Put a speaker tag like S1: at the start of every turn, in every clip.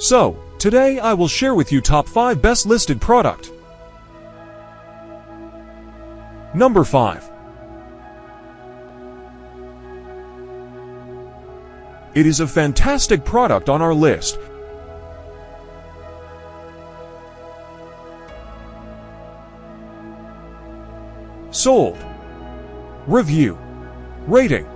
S1: So, today I will share with you top 5 best listed product. Number 5. It is a fantastic product on our list. Sold. Review. Rating.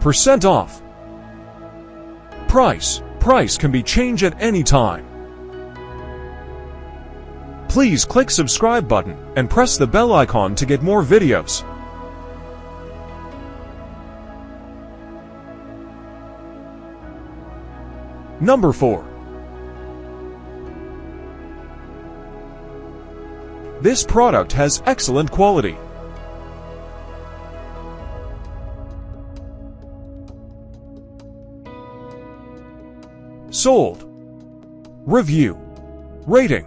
S1: Percent off. Price. Price can be changed at any time. Please click subscribe button and press the bell icon to get more videos. Number 4. This product has excellent quality. Sold. Review. Rating.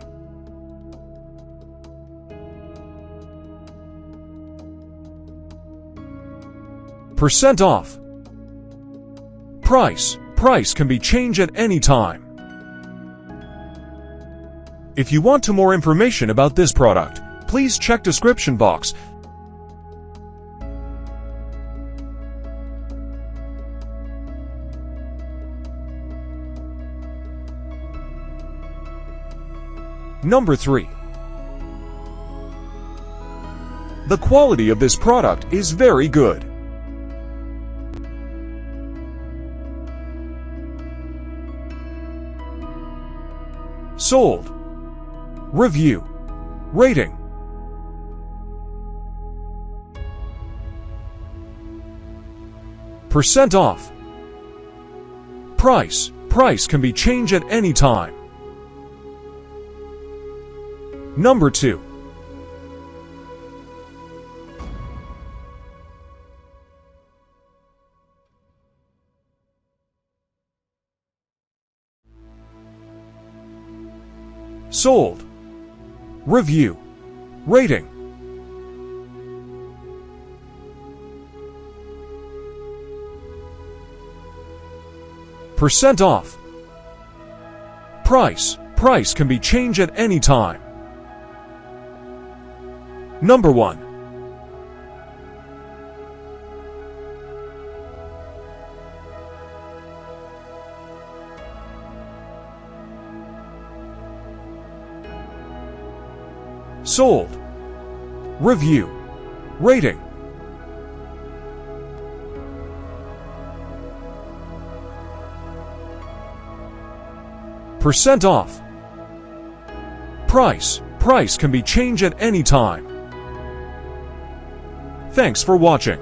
S1: Percent off. Price. Price can be changed at any time. If you want more information about this product, please check description box. Number 3. The quality of this product is very good. Sold. Review. Rating. Percent off. Price. Price can be changed at any time. Number 2. Sold. Review. Rating. Percent off. Price. Price can be changed at any time. Number 1. Sold. Review. Rating. Percent off. Price. Price can be changed at any time. Thanks for watching.